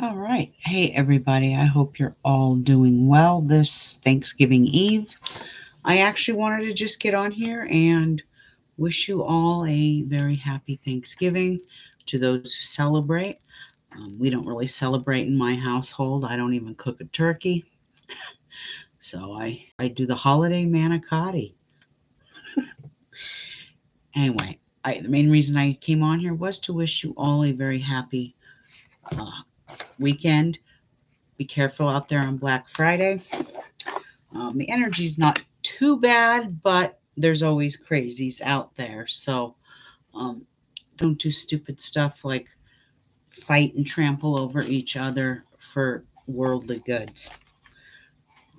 All right. Hey, everybody. I hope you're all doing well this Thanksgiving Eve. I actually wanted to just get on here and wish you all a very happy Thanksgiving to those who celebrate. We don't really celebrate in my household. I don't even cook a turkey. So I do the holiday manicotti. Anyway, the main reason I came on here was to wish you all a very happy weekend. Be careful out there on Black Friday. The energy's not too bad, but there's always crazies out there. So um, don't do stupid stuff like fight and trample over each other for worldly goods.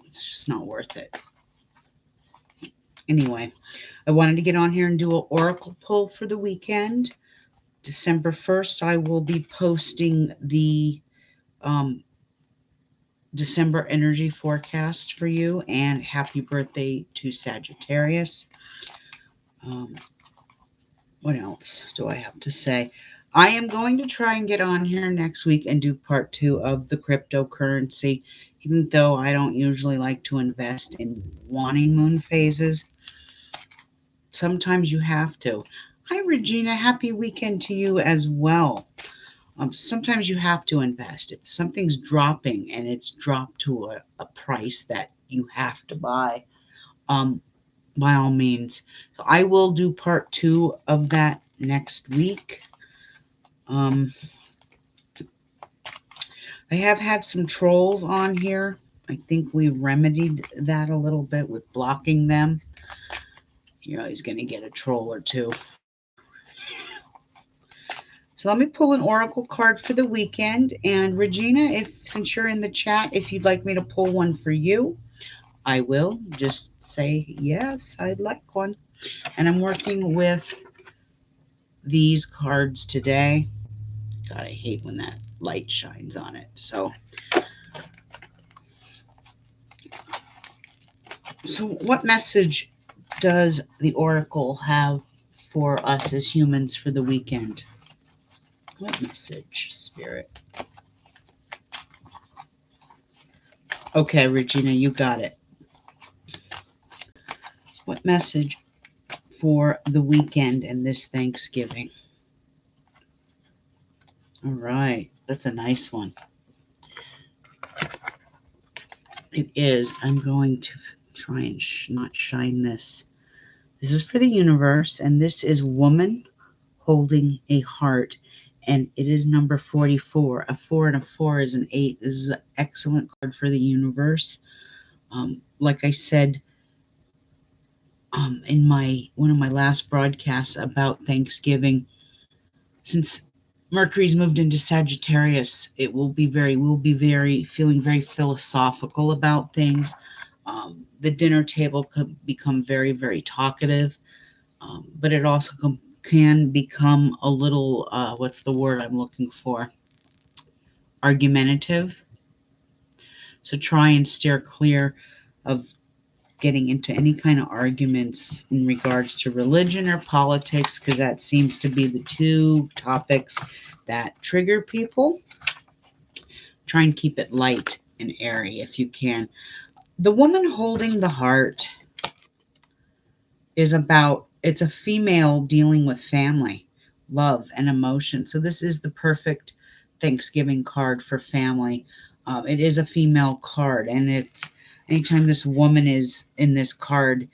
It's just not worth it. Anyway, I wanted to get on here and do an oracle pull for the weekend. December 1st, I will be posting the um, December energy forecast for you, and happy birthday to Sagittarius. Um, what else do I have to say? I am going to try and get on here next week and do part two of the cryptocurrency, even though I don't usually like to invest in wanting moon phases. Sometimes you have to. Hi, Regina. Happy weekend to you as well. Sometimes you have to invest. If something's dropping and it's dropped to a price that you have to buy, um, by all means. So I will do part two of that next week. Um, I have had some trolls on here. I think we remedied that a little bit with blocking them. You're always going to get a troll or two. So let me pull an oracle card for the weekend. And Regina, if since you're in the chat, if you'd like me to pull one for you, I will. Just say yes, I'd like one. And I'm working with these cards today. God, I hate when that light shines on it. So what message does the oracle have for us as humans for the weekend? What message, Spirit? Okay, Regina, you got it. What message for the weekend and this Thanksgiving? All right, that's a nice one. It is. I'm going to try and not shine this. This is for the universe, and this is Woman Holding a Heart, and it is number 44. A 4 and a 4 is an 8. This is an excellent card for the universe. Like I said in my one of my last broadcasts about Thanksgiving, since Mercury's moved into Sagittarius, we'll be very feeling very philosophical about things. The dinner table could become very, very talkative, but it also can become a little, what's the word I'm looking for? Argumentative. So try and steer clear of getting into any kind of arguments in regards to religion or politics, because that seems to be the two topics that trigger people. Try and keep it light and airy if you can. The Woman Holding the Heart is about, it's a female dealing with family, love, and emotion. So this is the perfect Thanksgiving card for family. It is a female card, and it's anytime this woman is in this card,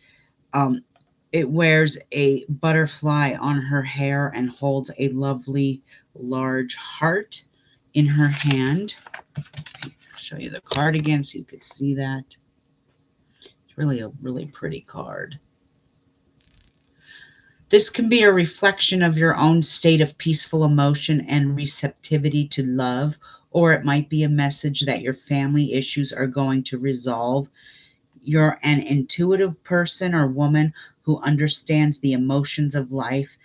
um, it wears a butterfly on her hair and holds a lovely large heart in her hand. I'll show you the card again so you could see that. It's really a really pretty card. This can be a reflection of your own state of peaceful emotion and receptivity to love, or it might be a message that your family issues are going to resolve. You're an intuitive person or woman who understands the emotions of life,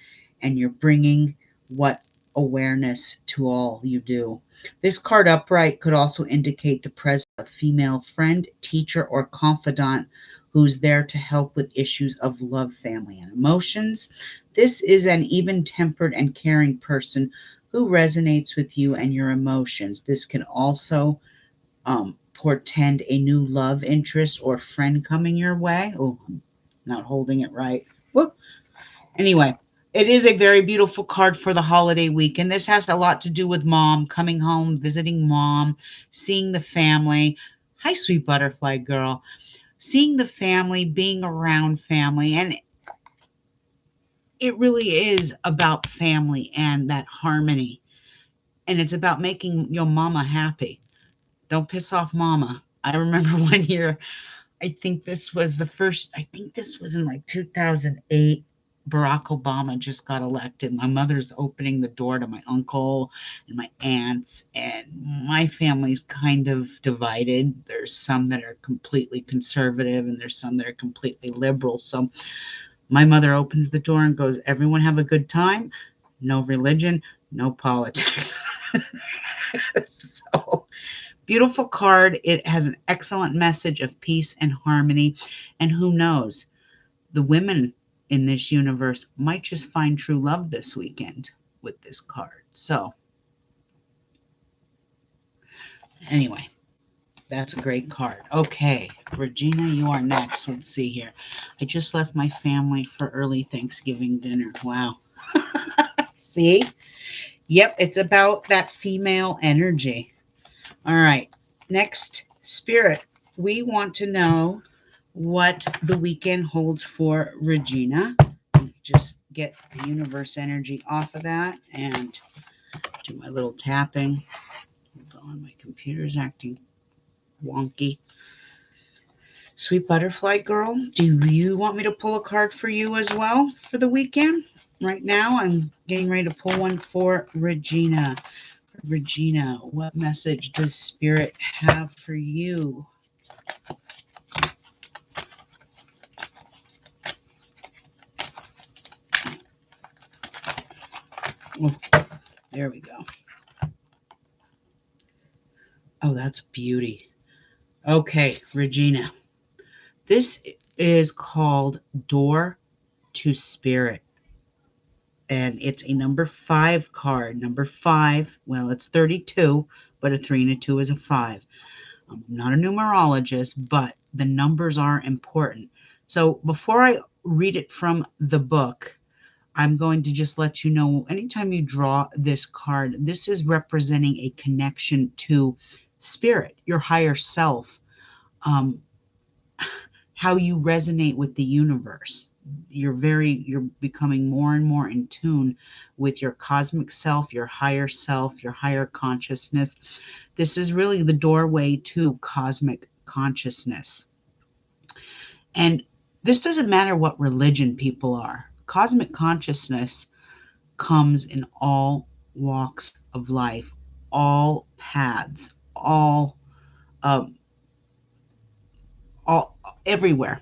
and you're bringing what awareness to all you do. This card upright could also indicate the presence of a female friend, teacher, or confidant who's there to help with issues of love, family, and emotions. This is an even tempered and caring person who resonates with you and your emotions. This can also portend a new love interest or friend coming your way. Oh, I'm not holding it right. Whoop. Anyway, it is a very beautiful card for the holiday week. And this has a lot to do with mom, coming home, visiting mom, seeing the family. Hi, sweet butterfly girl. Seeing the family, being around family. And it really is about family and that harmony. And it's about making your mama happy. Don't piss off mama. I remember one year, I think this was in like 2008. Barack Obama just got elected. My mother's opening the door to my uncle and my aunts, and my family's kind of divided. There's some that are completely conservative, and there's some that are completely liberal. So my mother opens the door and goes, "Everyone have a good time. No religion, no politics." So beautiful card. It has an excellent message of peace and harmony. And who knows, the women in this universe might just find true love this weekend with this card. So, anyway, that's a great card. Okay, Regina, you are next. Let's see here. I just left my family for early Thanksgiving dinner. Wow. See? Yep, it's about that female energy. All right. Next, Spirit. We want to know what the weekend holds for Regina. Just get the universe energy off of that and do my little tapping. Hold on, my computer's acting wonky. Sweet butterfly girl, do you want me to pull a card for you as well for the weekend? Right now, I'm getting ready to pull one for Regina. Regina, what message does Spirit have for you? Oh, there we go. Oh, that's beauty. Okay, Regina. This is called Door to Spirit. And it's a number 5 card. Number 5, well, it's 32, but a 3 and a 2 is a 5. I'm not a numerologist, but the numbers are important. So before I read it from the book, I'm going to just let you know, anytime you draw this card, this is representing a connection to spirit, your higher self, um, how you resonate with the universe. You're becoming more and more in tune with your cosmic self, your higher consciousness. This is really the doorway to cosmic consciousness. And this doesn't matter what religion people are. Cosmic consciousness comes in all walks of life, all paths, um, all everywhere.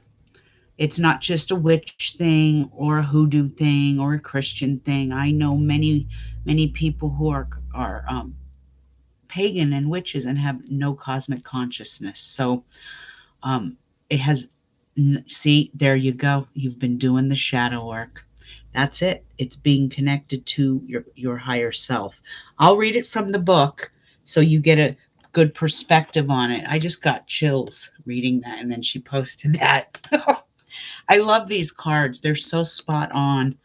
It's not just a witch thing or a hoodoo thing or a Christian thing. I know many people who are pagan and witches and have no cosmic consciousness. So it has. See, there you go. You've been doing the shadow work. That's it. It's being connected to your higher self. I'll read it from the book so you get a good perspective on it. I just got chills reading that, and then she posted that. I love these cards. They're so spot on.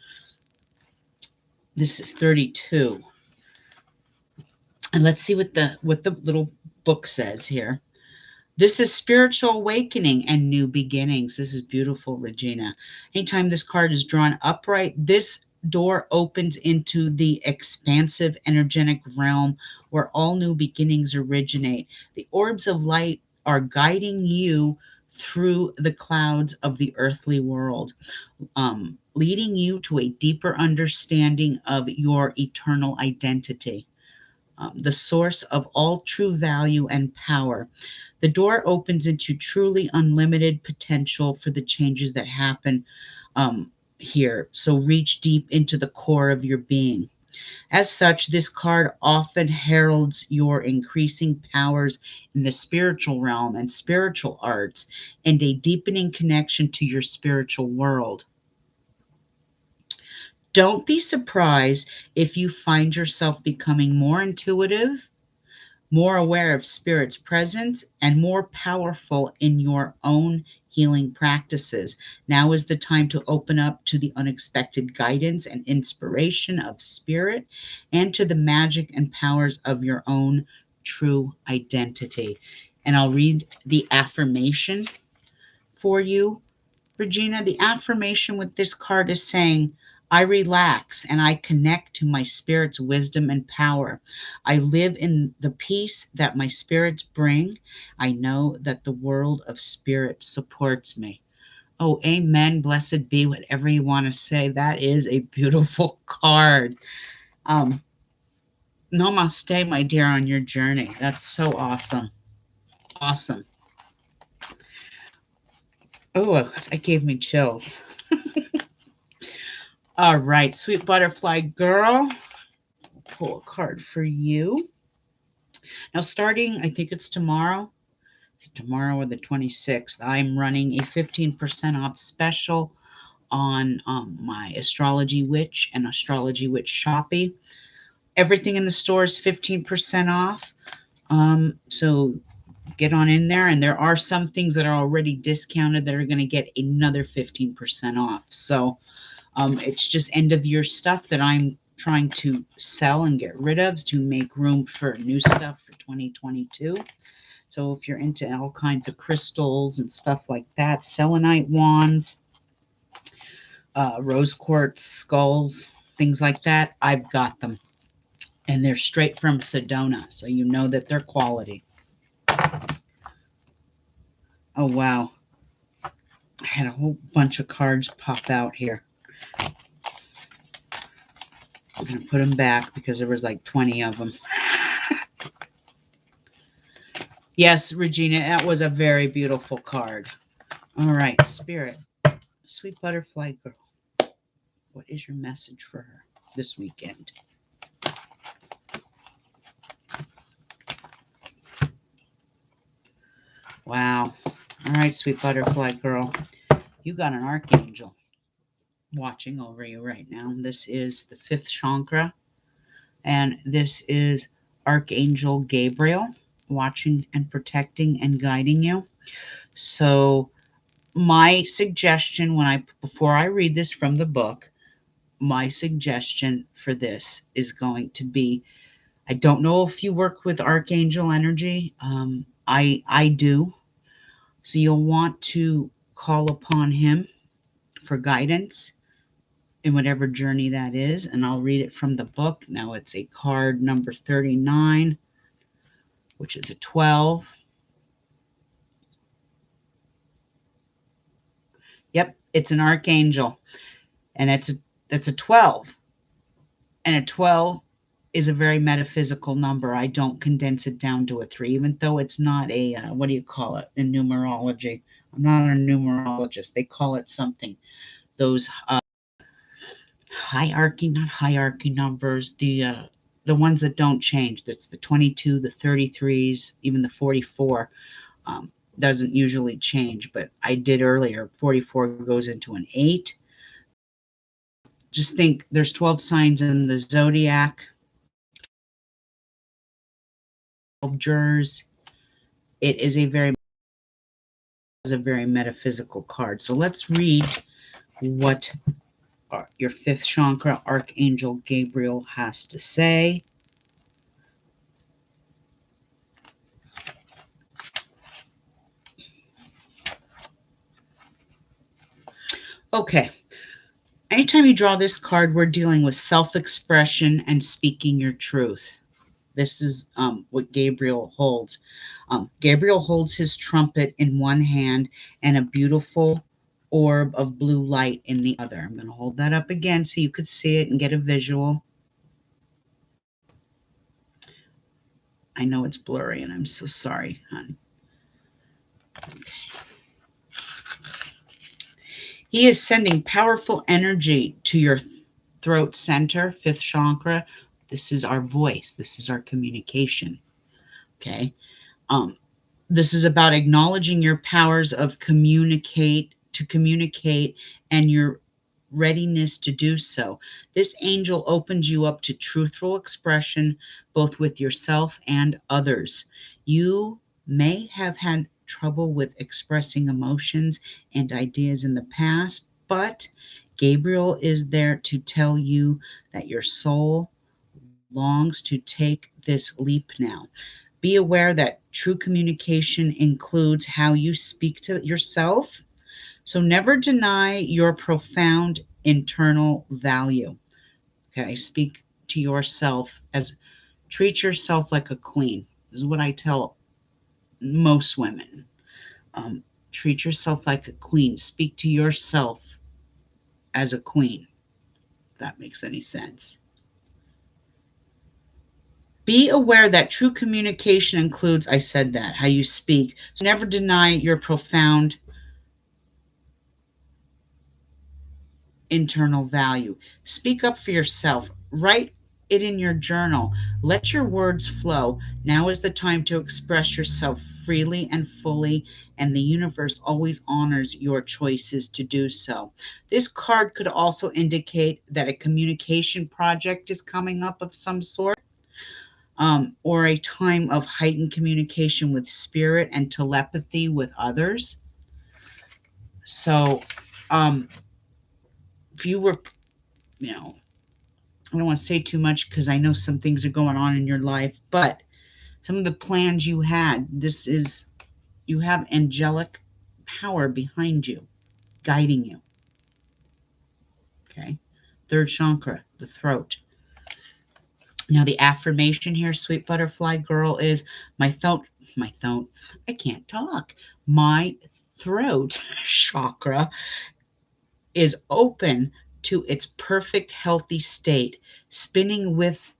This is 32. And let's see what the little book says here. This is spiritual awakening and new beginnings. This is beautiful, Regina. Anytime this card is drawn upright, this door opens into the expansive energetic realm where all new beginnings originate. The orbs of light are guiding you through the clouds of the earthly world, leading you to a deeper understanding of your eternal identity, the source of all true value and power. The door opens into truly unlimited potential for the changes that happen here. So reach deep into the core of your being. As such, this card often heralds your increasing powers in the spiritual realm and spiritual arts and a deepening connection to your spiritual world. Don't be surprised if you find yourself becoming more intuitive, more aware of Spirit's presence, and more powerful in your own healing practices. Now is the time to open up to the unexpected guidance and inspiration of Spirit and to the magic and powers of your own true identity. And I'll read the affirmation for you, Regina. The affirmation with this card is saying, I relax and I connect to my spirit's wisdom and power. I live in the peace that my spirits bring. I know that the world of spirit supports me. Oh, amen. Blessed be, whatever you want to say. That is a beautiful card. Namaste, my dear, on your journey. That's so awesome. Awesome. Oh, that gave me chills. All right, sweet butterfly girl, pull a card for you. Now, starting, I think it's tomorrow. It's tomorrow or the 26th. I'm running a 15% off special on my Astrology Witch and Astrology Witch Shoppy. Everything in the store is 15% off. So get on in there. And there are some things that are already discounted that are going to get another 15% off. So it's just end of year stuff that I'm trying to sell and get rid of to make room for new stuff for 2022. So if you're into all kinds of crystals and stuff like that, selenite wands, rose quartz skulls, things like that, I've got them. And they're straight from Sedona, so you know that they're quality. Oh, wow. I had a whole bunch of cards pop out here. I'm going to put them back because there was like 20 of them. Yes, Regina, that was a very beautiful card. All right, Spirit, sweet butterfly girl, what is your message for her this weekend? Wow. All right, sweet butterfly girl, you got an archangel watching over you right now. This is the 5th chakra, and this is Archangel Gabriel watching and protecting and guiding you. So my suggestion before I read this from the book, my suggestion for this is going to be, I don't know if you work with archangel energy. I do. So you'll want to call upon him for guidance in whatever journey that is. And I'll read it from the book. Now it's a card number 39, which is a 12. Yep, it's an archangel. And that's a 12. And a 12 is a very metaphysical number. I don't condense it down to a 3, even though it's not a, what do you call it in numerology? I'm not a numerologist. They call it something. Those not hierarchy numbers, the ones that don't change. That's the 22, the 33s, even the 44. Doesn't usually change, but I did earlier. 44 goes into an 8. Just think there's 12 signs in the zodiac. 12 jurors. It is a very metaphysical card. So let's read what your 5th chakra Archangel Gabriel has to say. Okay. Anytime you draw this card, we're dealing with self-expression and speaking your truth. This is what Gabriel holds. Gabriel holds his trumpet in one hand and a beautiful orb of blue light in the other. I'm going to hold that up again so you could see it and get a visual. I know it's blurry and I'm so sorry, hon. Okay. He is sending powerful energy to your throat center, 5th chakra. This is our voice. This is our communication. Okay. This is about acknowledging your powers of communicate and your readiness to do so. This angel opens you up to truthful expression, both with yourself and others. You may have had trouble with expressing emotions and ideas in the past, but Gabriel is there to tell you that your soul longs to take this leap now. Be aware that true communication includes how you speak to yourself. So never deny your profound internal value. Okay, speak to yourself as treat yourself like a queen, is what I tell most women. Um, Treat yourself like a queen. Speak to yourself as a queen, if that makes any sense. Be aware that true communication includes, I said that, how you speak. So never deny your profound internal value. Speak up for yourself. Write it in your journal. Let your words flow. Now is the time to express yourself freely and fully, and the universe always honors your choices to do so. This card could also indicate that a communication project is coming up of some sort. Or a time of heightened communication with spirit and telepathy with others. So, um, if you were, you know, I don't want to say too much because I know some things are going on in your life, but some of the plans you had, this is, you have angelic power behind you, guiding you. Okay. Third chakra, the throat. Now, the affirmation here, sweet butterfly girl, is my throat, I can't talk. My throat chakra is open to its perfect healthy state, spinning with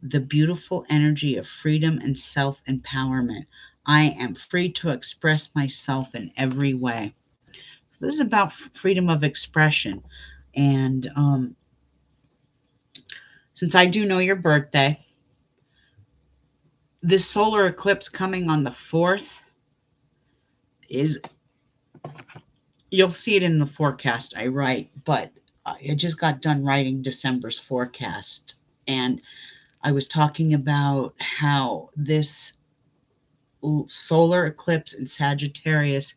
the beautiful energy of freedom and self empowerment. I am free to express myself in every way. So this is about freedom of expression. And since I do know your birthday, this solar eclipse coming on the 4th is, you'll see it in the forecast I write, but I just got done writing December's forecast. And I was talking about how this solar eclipse in Sagittarius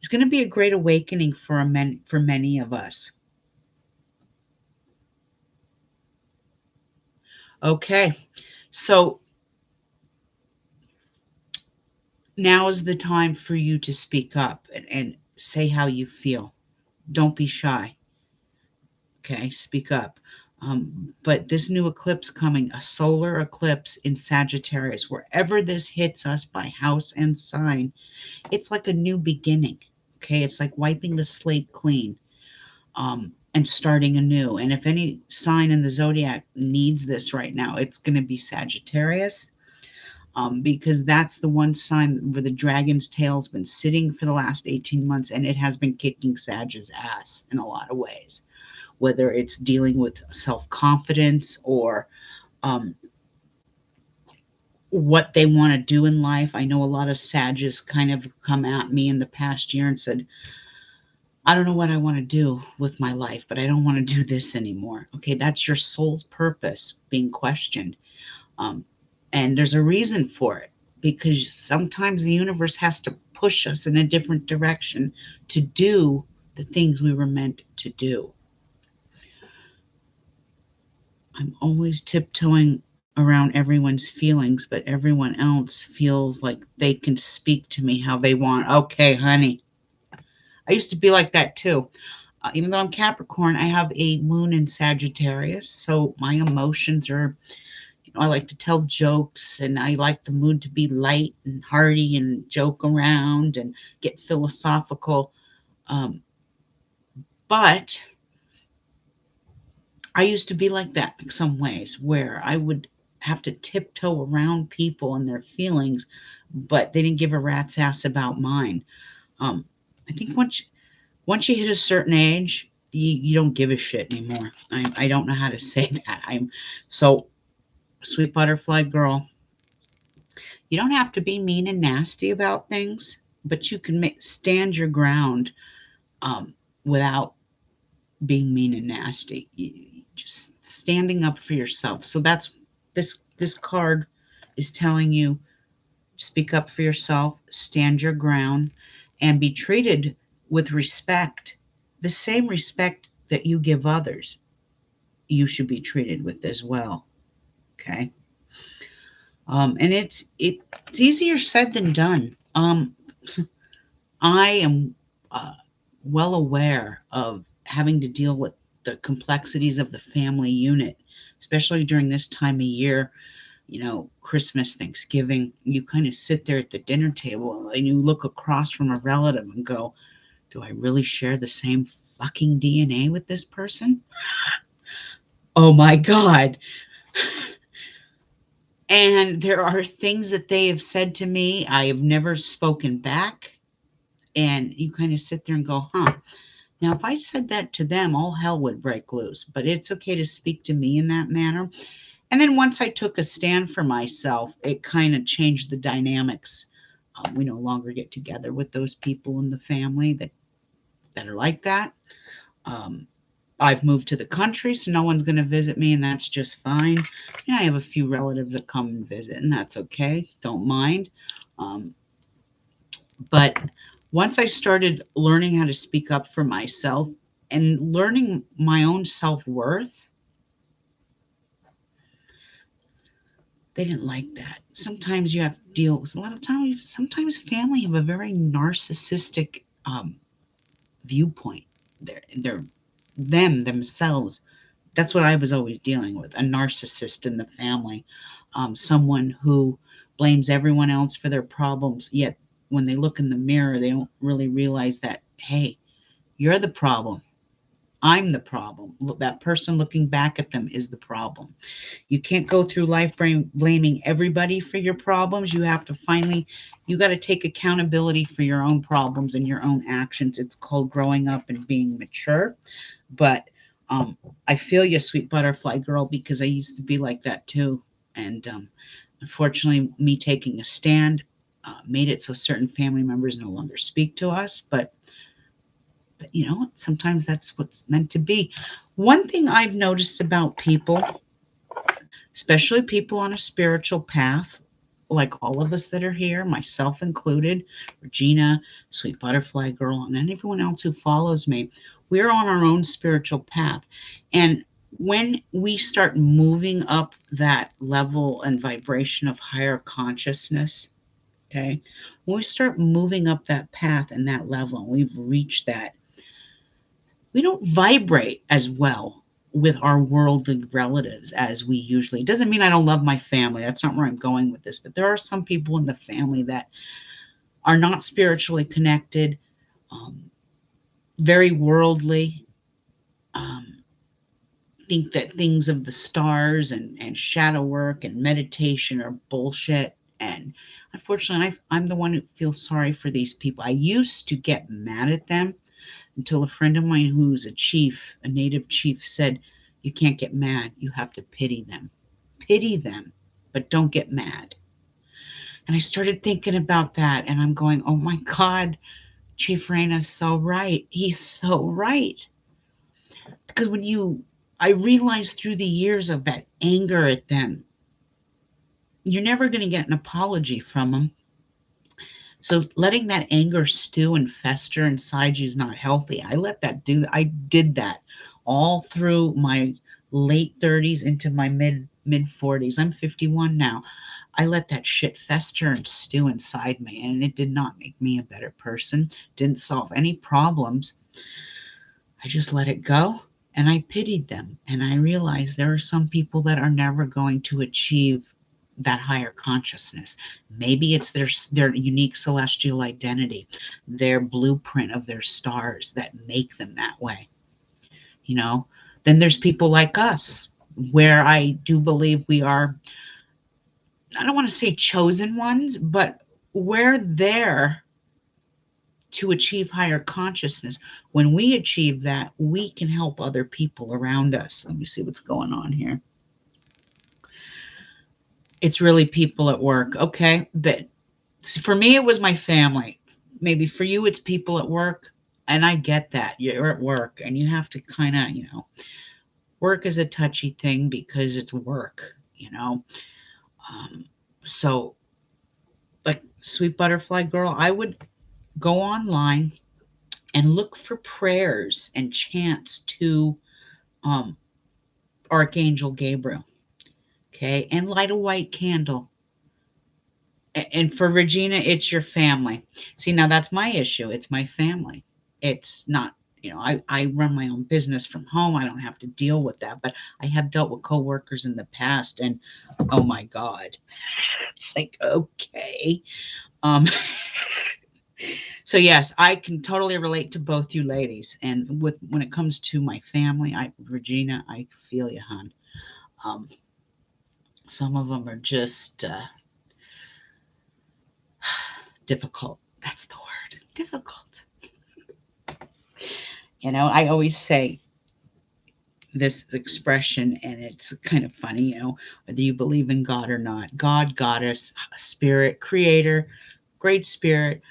is going to be a great awakening for many of us. Okay, so now is the time for you to speak up and say how you feel. Don't be shy. Okay, speak up. But this new eclipse coming, a solar eclipse in Sagittarius, wherever this hits us by house and sign, it's like a new beginning. Okay, it's like wiping the slate clean. And starting anew. And if any sign in the zodiac needs this right now, it's going to be Sagittarius, because that's the one sign where the dragon's tail's been sitting for the last 18 months, and it has been kicking Sag's ass in a lot of ways, whether it's dealing with self-confidence or um, what they want to do in life. I know a lot of Sages kind of come at me in the past year and said, I don't know what I want to do with my life, but I don't want to do this anymore. Okay, that's your soul's purpose being questioned. Um, and there's a reason for it, because sometimes the universe has to push us in a different direction to do the things we were meant to do. I'm always tiptoeing around everyone's feelings, but everyone else feels like they can speak to me how they want. Okay, honey. I used to be like that too. Even though I'm Capricorn, I have a moon in Sagittarius. So my emotions are, I like to tell jokes, and I like the mood to be light and hearty and joke around and get philosophical. Um, but I used to be like that in some ways, where I would have to tiptoe around people and their feelings, but they didn't give a rat's ass about mine. I think once you hit a certain age, you don't give a shit anymore. I don't know how to say that. I'm so, sweet butterfly girl. You don't have to be mean and nasty about things, but you can stand your ground, without being mean and nasty. Just standing up for yourself. So that's this card is telling you, speak up for yourself, stand your ground, and be treated with respect. The same respect that you give others, you should be treated with as well. Okay. And it's easier said than done. I am well aware of having to deal with the complexities of the family unit, especially during this time of year. Christmas, Thanksgiving, you kind of sit there at the dinner table and you look across from a relative and go, do I really share the same fucking DNA with this person? Oh my God. And there are things that they have said to me I have never spoken back. And you kind of sit there and go, huh. Now, if I said that to them, all hell would break loose. But it's okay to speak to me in that manner. And then once I took a stand for myself, it kind of changed the dynamics. We no longer get together with those people in the family that are like that. Um, I've moved to the country, so no one's going to visit me, and that's just fine. I have a few relatives that come and visit, and that's okay. Don't mind. Um, but once I started learning how to speak up for myself and learning my own self worth, they didn't like that. Sometimes you have to deal with a lot of times. Sometimes family have a very narcissistic viewpoint. They're themselves. That's what I was always dealing with, a narcissist in the family, someone who blames everyone else for their problems, yet when they look in the mirror, they don't really realize that, hey, you're the problem. I'm the problem. That person looking back at them is the problem. You can't go through life blaming everybody for your problems. You have to you got to take accountability for your own problems and your own actions. It's called growing up and being mature. But I feel you, sweet butterfly girl, because I used to be like that too. And unfortunately, me taking a stand made it so certain family members no longer speak to us. But sometimes that's what's meant to be. One thing I've noticed about people, especially people on a spiritual path, like all of us that are here, myself included, Regina, Sweet Butterfly Girl, and everyone else who follows me, we're on our own spiritual path. And when we start moving up that level and vibration of higher consciousness, okay, when we start moving up that path and that level, and we've reached that, we don't vibrate as well with our worldly relatives as we usually. It doesn't mean I don't love my family. That's not where I'm going with this. But there are some people in the family that are not spiritually connected, um, very worldly, um, think that things of the stars and shadow work and meditation are bullshit. And unfortunately, I'm the one who feels sorry for these people. I used to get mad at them until a friend of mine who's a chief, a native chief, said, you can't get mad. You have to pity them. Pity them, but don't get mad. And I started thinking about that and I'm going, oh my God, Chief Raina's so right. He's so right. Because I realized through the years of that anger at them, you're never going to get an apology from them. So letting that anger stew and fester inside you is not healthy. I did that all through my late 30s into my mid 40s. I'm 51 now. I let that shit fester and stew inside me, and it did not make me a better person. Didn't solve any problems. I just let it go and I pitied them. And I realized there are some people that are never going to achieve that higher consciousness. Maybe it's their unique celestial identity, their blueprint of their stars that make them that way. You know, then there's people like us where I do believe we are, I don't want to say chosen ones, but we're there to achieve higher consciousness. When we achieve that, we can help other people around us. Let me see what's going on here. It's really people at work. Okay. But for me, it was my family. Maybe for you, it's people at work. And I get that. You're at work and you have to kind of, work is a touchy thing because it's work. Um, so, like Sweet Butterfly Girl, I would go online and look for prayers and chants to um, Archangel Gabriel. Okay. And light a white candle. And for Regina, it's your family. See, now that's my issue. It's my family. It's not, I run my own business from home. I don't have to deal with that. But I have dealt with coworkers in the past, and oh my God. It's like, okay. Um, so yes, I can totally relate to both you ladies. And when it comes to my family, Regina, I feel you, hon. Um, some of them are just difficult. That's the word. Difficult. I always say this expression, and it's kind of funny, whether you believe in God or not. God, goddess, spirit, creator, great spirit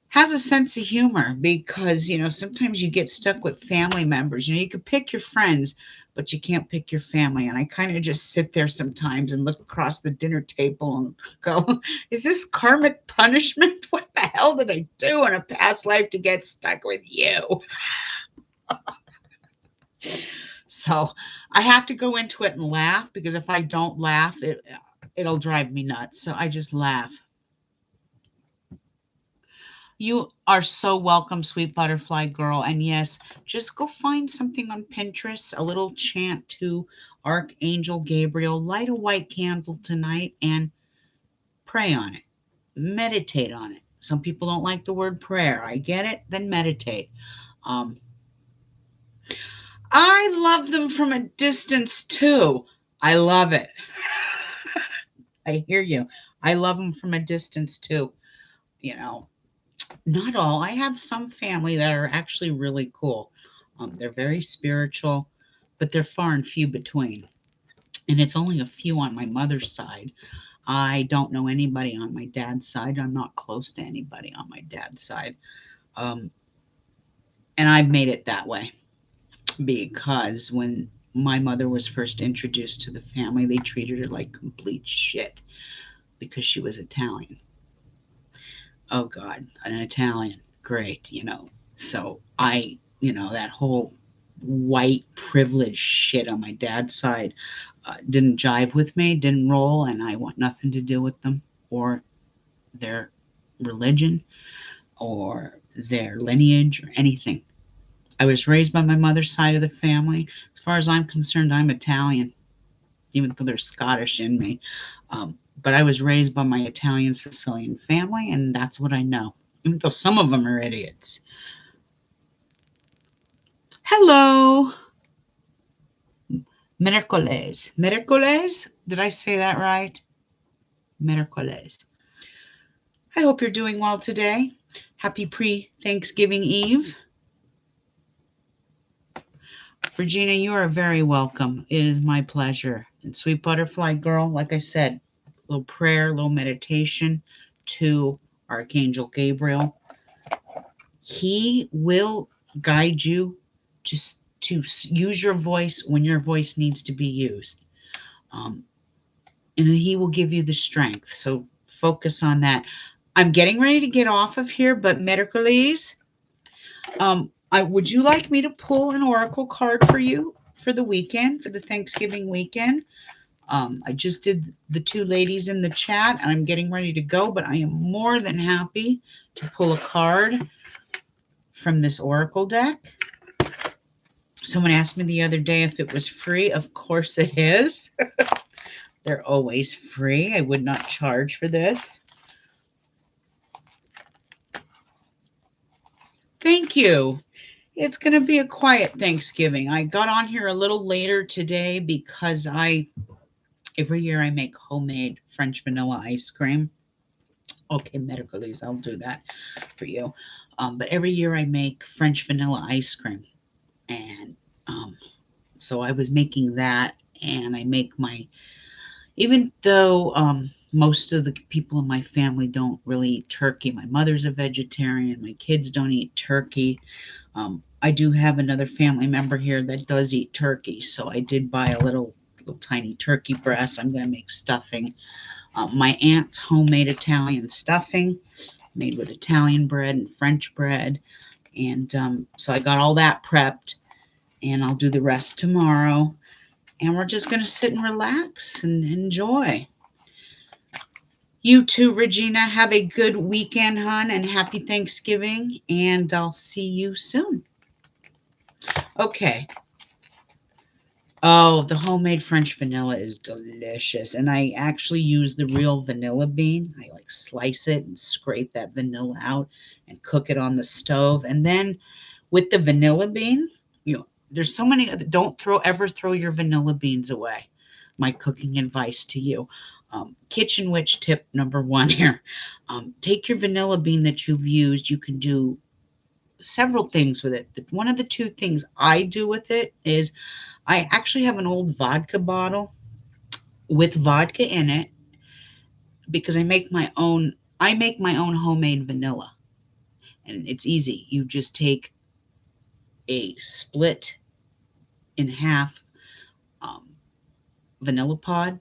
has a sense of humor because, sometimes you get stuck with family members. You can pick your friends, but you can't pick your family. And I kind of just sit there sometimes and look across the dinner table and go, is this karmic punishment? What the hell did I do in a past life to get stuck with you? So I have to go into it and laugh, because if I don't laugh, it'll drive me nuts. So I just laugh. You are so welcome, Sweet Butterfly Girl. And yes, just go find something on Pinterest, a little chant to Archangel Gabriel, light a white candle tonight and pray on it. Meditate on it. Some people don't like the word prayer. I get it. Then meditate. Um, I love them from a distance too. I love it. I hear you. I love them from a distance too. You know, not all. I have some family that are actually really cool. They're very spiritual, but they're far and few between. And it's only a few on my mother's side. I don't know anybody on my dad's side. I'm not close to anybody on my dad's side. Um, and I've made it that way because when my mother was first introduced to the family, they treated her like complete shit because she was Italian. Oh God, an Italian, great. So that whole white privilege shit on my dad's side didn't jive with me, didn't roll, and I want nothing to do with them or their religion or their lineage or anything. I was raised by my mother's side of the family. As far as I'm concerned, I'm Italian, even though there's Scottish in me. But I was raised by my Italian Sicilian family, and that's what I know, even though some of them are idiots. Hello, Miércoles. Miércoles? Did I say that right? Miércoles. I hope you're doing well today. Happy pre-Thanksgiving Eve. Regina, you are very welcome. It is my pleasure. And Sweet Butterfly Girl, like I said, a little prayer, a little meditation to Archangel Gabriel. He will guide you just to use your voice when your voice needs to be used. Um, and he will give you the strength. So focus on that. I'm getting ready to get off of here, but Medicalis, would you like me to pull an oracle card for you for the weekend, for the Thanksgiving weekend? I just did the two ladies in the chat, and I'm getting ready to go, but I am more than happy to pull a card from this oracle deck. Someone asked me the other day if it was free. Of course it is. They're always free. I would not charge for this. Thank you. It's going to be a quiet Thanksgiving. I got on here a little later today because every year I make homemade French vanilla ice cream. Okay, Medicalese, I'll do that for you. But every year I make French vanilla ice cream. And so I was making that, and I make even though Most of the people in my family don't really eat turkey. My mother's a vegetarian. My kids don't eat turkey. I do have another family member here that does eat turkey, so I did buy a little tiny turkey breast. I'm going to make stuffing. My aunt's homemade Italian stuffing, made with Italian bread and French bread, and so I got all that prepped, and I'll do the rest tomorrow. And we're just going to sit and relax and enjoy. You too, Regina. Have a good weekend, hon, and happy Thanksgiving. And I'll see you soon. Okay. Oh, the homemade French vanilla is delicious. And I actually use the real vanilla bean. I like slice it and scrape that vanilla out and cook it on the stove. And then with the vanilla bean, there's so many, don't ever throw your vanilla beans away. My cooking advice to you. Kitchen witch tip number one here. Take your vanilla bean that you've used. You can do several things with it. One of the two things I do with it is I actually have an old vodka bottle with vodka in it because I make my own homemade vanilla. And it's easy. You just take a split in half um, vanilla pod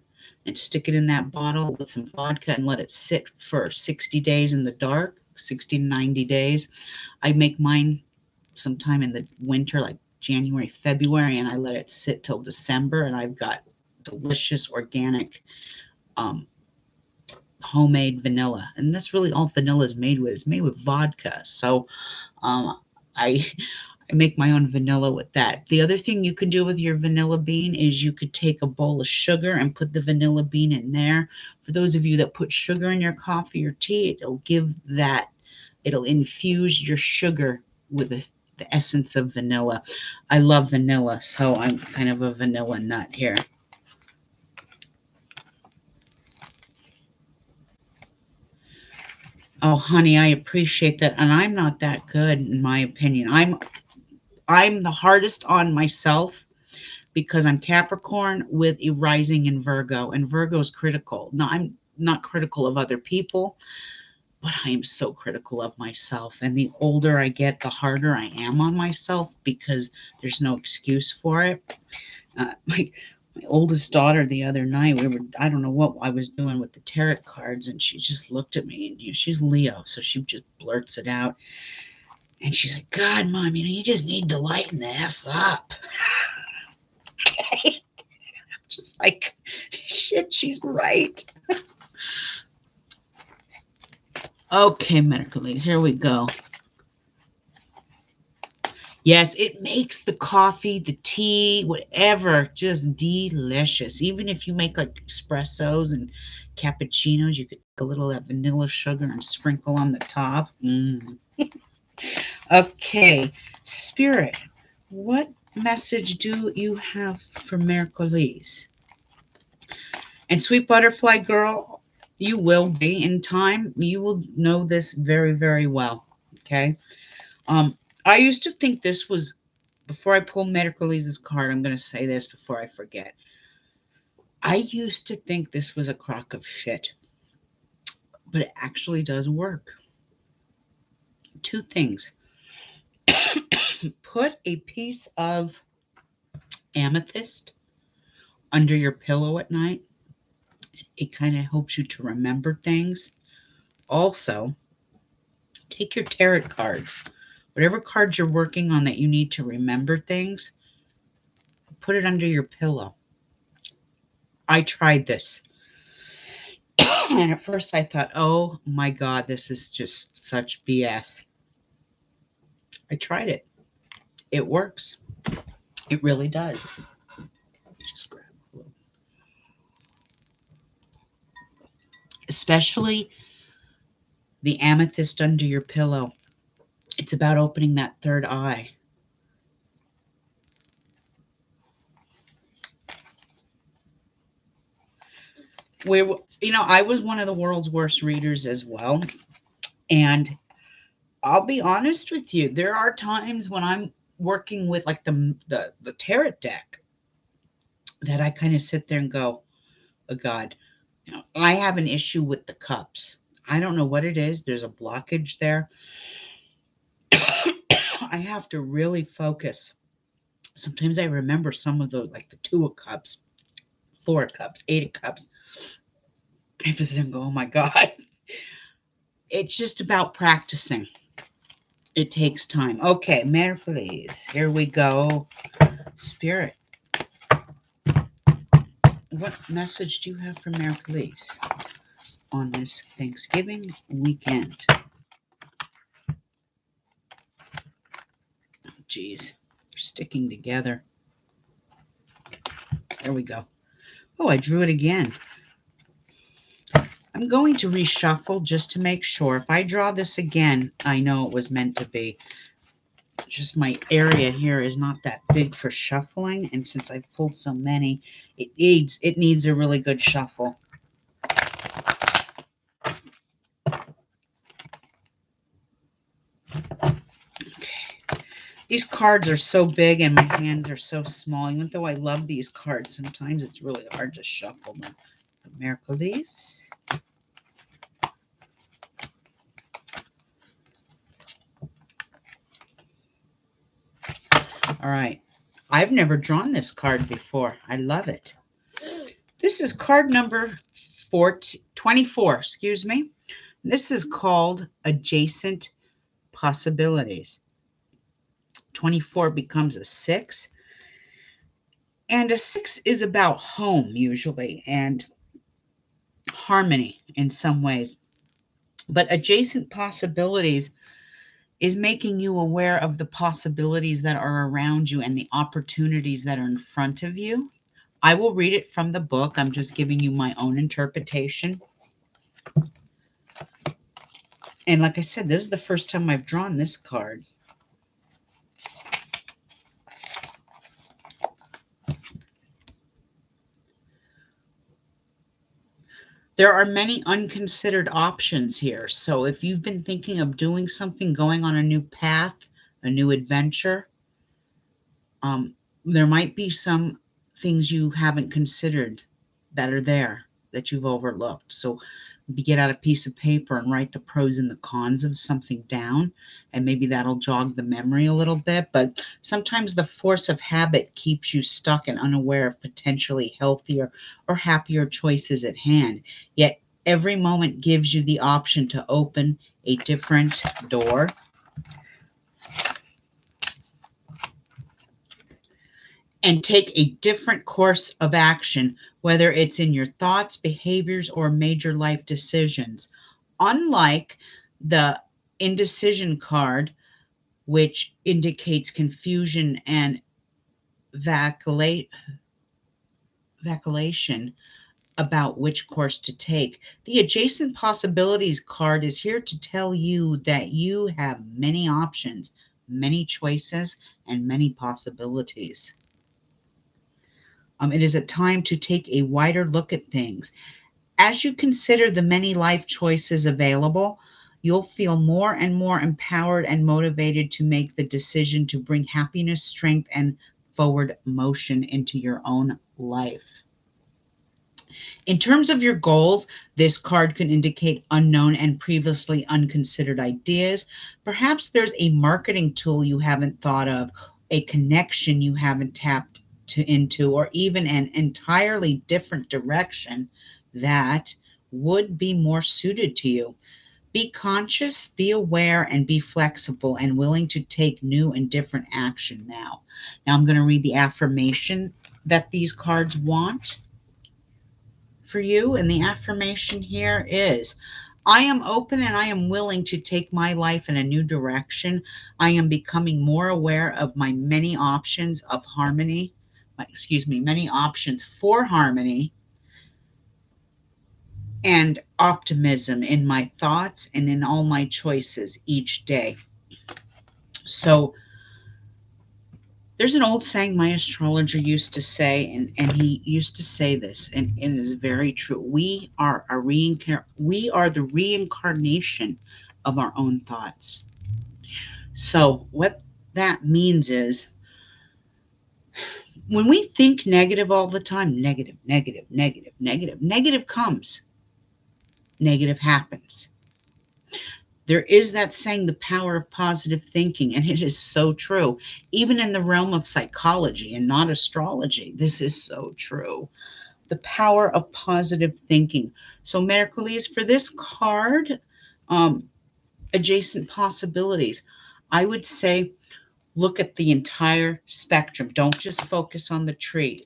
and stick it in that bottle with some vodka and let it sit for 60 days in the dark, 60 to 90 days. I make mine sometime in the winter, like January, February, and I let it sit till December, and I've got delicious organic um, homemade vanilla. And that's really all vanilla is made with. It's made with vodka. So I I make my own vanilla with that. The other thing you could do with your vanilla bean is you could take a bowl of sugar and put the vanilla bean in there. For those of you that put sugar in your coffee or tea, it'll infuse your sugar with the essence of vanilla. I love vanilla, so I'm kind of a vanilla nut here. Oh, honey, I appreciate that. And I'm not that good, in my opinion. I'm the hardest on myself because I'm Capricorn with a rising in Virgo, and Virgo is critical. Now, I'm not critical of other people, but I am so critical of myself. And the older I get, the harder I am on myself because there's no excuse for it. My oldest daughter the other night, I don't know what I was doing with the tarot cards, and she just looked at me, and she's Leo, so she just blurts it out. And she's like, God, Mom, you just need to lighten the F up. Okay. Just like, shit, she's right. Okay, medical ladies, here we go. Yes, it makes the coffee, the tea, whatever, just delicious. Even if you make like espressos and cappuccinos, you could take a little of that vanilla sugar and sprinkle on the top. Okay, Spirit, what message do you have for Mercolis? And Sweet Butterfly Girl, you will be in time. You will know this very, very well. Okay. I used to think this was, before I pull Mercolis's card, I'm going to say this before I forget. I used to think this was a crock of shit, but it actually does work. Two things. Put a piece of amethyst under your pillow at night. It kind of helps you to remember things. Also, take your tarot cards, whatever cards you're working on that you need to remember things, put it under your pillow. I tried this. And at first I thought, oh my God, this is just such BS. I tried it. It works. It really does. Just grab a little. Especially the amethyst under your pillow. It's about opening that third eye. I was one of the world's worst readers as well. And I'll be honest with you, there are times when I'm working with like the tarot deck that I kind of sit there and go, oh God, I have an issue with the cups. I don't know what it is. There's a blockage there. I have to really focus. Sometimes I remember some of those, like the 2 of cups, 4 of cups, 8 of cups. I visit and go, oh my God. It's just about practicing. It takes time. Okay, Mercules. Here we go. Spirit, what message do you have for Mercules on this Thanksgiving weekend? Oh, geez, they're sticking together. There we go. Oh, I drew it again. I'm going to reshuffle just to make sure. If I draw this again, I know it was meant to be. Just my area here is not that big for shuffling, and since I've pulled so many, it needs a really good shuffle. Okay. These cards are so big and my hands are so small. Even though I love these cards, sometimes it's really hard to shuffle them. Mercules. All right. I've never drawn this card before. I love it. This is card number 24, excuse me. This is called Adjacent Possibilities. 24 becomes a 6. And a 6 is about home usually and harmony in some ways. But adjacent possibilities is making you aware of the possibilities that are around you and the opportunities that are in front of you. I will read it from the book. I'm just giving you my own interpretation. And like I said, this is the first time I've drawn this card. There are many unconsidered options here. So if you've been thinking of doing something, going on a new path, a new adventure, there might be some things you haven't considered that are there that you've overlooked. So maybe get out a piece of paper and write the pros and the cons of something down, and maybe that'll jog the memory a little bit. But sometimes the force of habit keeps you stuck and unaware of potentially healthier or happier choices at hand. Yet every moment gives you the option to open a different door and take a different course of action, whether it's in your thoughts, behaviors, or major life decisions. Unlike the indecision card, which indicates confusion and vacillation about which course to take, the adjacent possibilities card is here to tell you that you have many options, many choices, and many possibilities. It is a time to take a wider look at things. As you consider the many life choices available, you'll feel more and more empowered and motivated to make the decision to bring happiness, strength, and forward motion into your own life. In terms of your goals, this card can indicate unknown and previously unconsidered ideas. Perhaps there's a marketing tool you haven't thought of, a connection you haven't tapped into, or even an entirely different direction that would be more suited to you. Be conscious, be aware, and be flexible and willing to take new and different action now. Now I'm going to read the affirmation that these cards want for you. And the affirmation here is, I am open and I am willing to take my life in a new direction. I am becoming more aware of my many options of harmony, many options for harmony and optimism in my thoughts and in all my choices each day. So there's an old saying my astrologer used to say, and he used to say this, and it is very true. We are the reincarnation of our own thoughts. So what that means is when we think negative all the time, negative, negative, negative, negative, negative comes, negative happens. There is that saying, the power of positive thinking, and it is so true. Even in the realm of psychology and not astrology, this is so true. The power of positive thinking. So, Mercules, for this card, um, adjacent possibilities, I would say look at the entire spectrum. Don't just focus on the tree.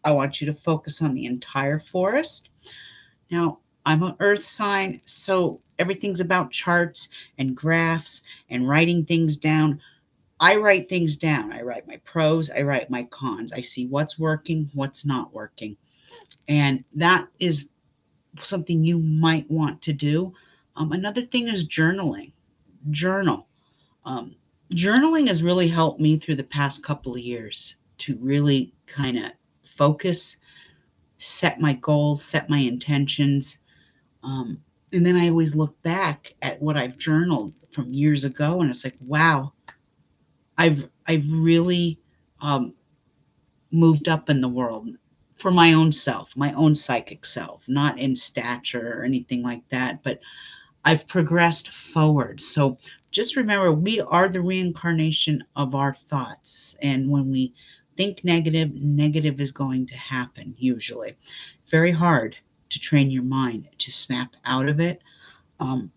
I want you to focus on the entire forest. Now, I'm an earth sign, so everything's about charts and graphs and writing things down. I write things down. I write my pros, I write my cons. I see what's working, what's not working. And that is something you might want to do. Another thing is journaling. Journal. Um, Journaling has really helped me through the past couple of years to really kind of focus, set my goals, set my intentions. Um, and then I always look back at what I've journaled from years ago, and it's like, wow, I've really um, moved up in the world for my own self, my own psychic self, not in stature or anything like that, but I've progressed forward. So just remember, we are the reincarnation of our thoughts. And when we think negative, negative is going to happen usually. Very hard to train your mind to snap out of it. Um,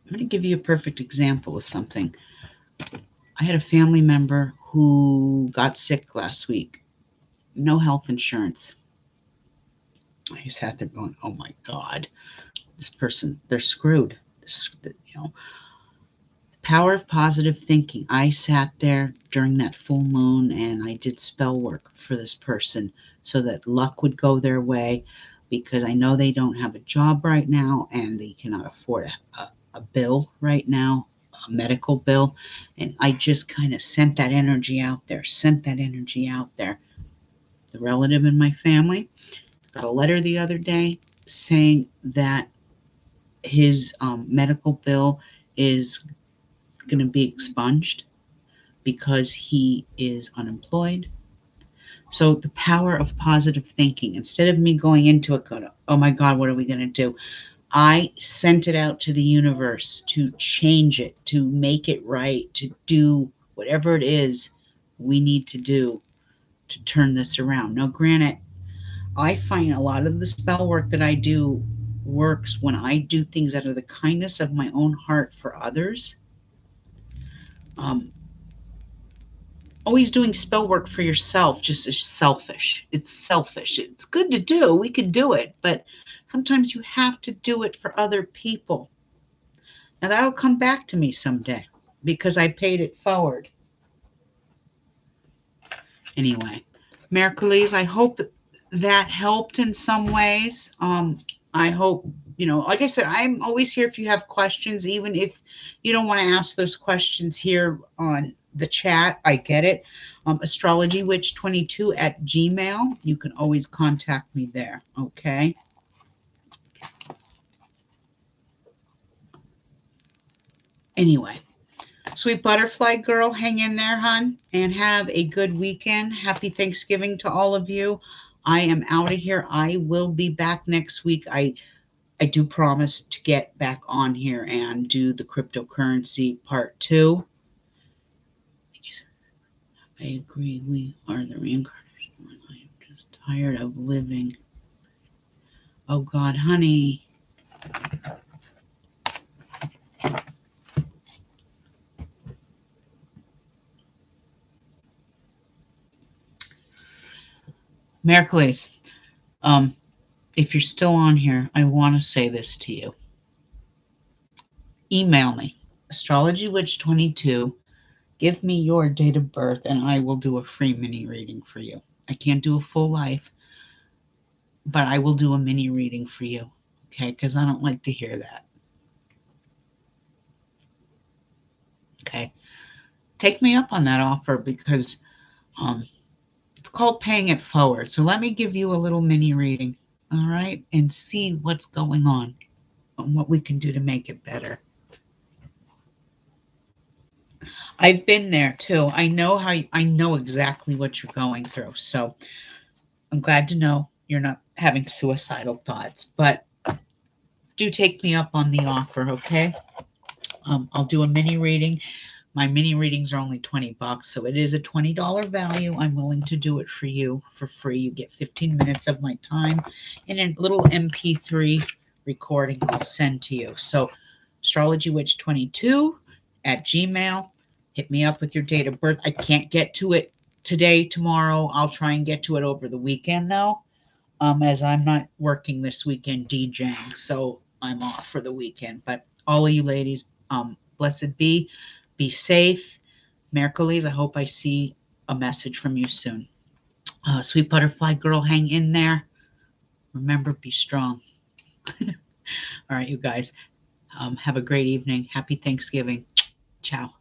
I'm going to give you a perfect example of something. I had a family member who got sick last week, no health insurance. I sat there going, oh my God, this person, they're screwed. You know, power of positive thinking. I sat there during that full moon and I did spell work for this person so that luck would go their way, because I know they don't have a job right now and they cannot afford a bill right now, a medical bill. And I just kind of sent that energy out there, sent that energy out there. The relative in my family got a letter the other day saying that his medical bill is going to be expunged because he is unemployed. So the power of positive thinking, instead of me going into it going, oh my God, what are we going to do? I sent it out to the universe to change it, to make it right, to do whatever it is we need to do to turn this around. Now, granted, I find a lot of the spell work that I do works when I do things out of the kindness of my own heart for others. Um, Always doing spell work for yourself just is selfish. It's selfish. It's good to do. We could do it, but sometimes you have to do it for other people. Now that'll come back to me someday because I paid it forward. Anyway, Mercules, I hope that helped in some ways. I hope, like I said, I'm always here if you have questions, even if you don't want to ask those questions here on the chat. I get it. Astrologywitch22 at Gmail. You can always contact me there. Okay. Anyway, sweet butterfly girl, hang in there, hon, and have a good weekend. Happy Thanksgiving to all of you. I am out of here. I will be back next week. I do promise to get back on here and do the cryptocurrency part 2. I agree. We are the reincarnation. I'm just tired of living. Oh God, honey. Mercules, if you're still on here, I want to say this to you. Email me, astrologywitch22. Give me your date of birth and I will do a free mini reading for you. I can't do a full life, but I will do a mini reading for you. Okay, because I don't like to hear that. Okay, take me up on that offer because it's called paying it forward. So let me give you a little mini reading, all right, and see what's going on and what we can do to make it better. I've been there too. I know exactly what you're going through. So I'm glad to know you're not having suicidal thoughts, but do take me up on the offer, okay? I'll do a mini reading. My mini readings are only $20, so it is a $20 value. I'm willing to do it for you for free. You get 15 minutes of my time and a little MP3 recording I'll send to you. So, astrologywitch22 at Gmail. Hit me up with your date of birth. I can't get to it today, tomorrow. I'll try and get to it over the weekend though, as I'm not working this weekend DJing, so I'm off for the weekend. But all of you ladies, blessed be safe. Mercules, I hope I see a message from you soon. Sweet butterfly girl, hang in there. Remember, be strong. All right, you guys, have a great evening. Happy Thanksgiving. Ciao.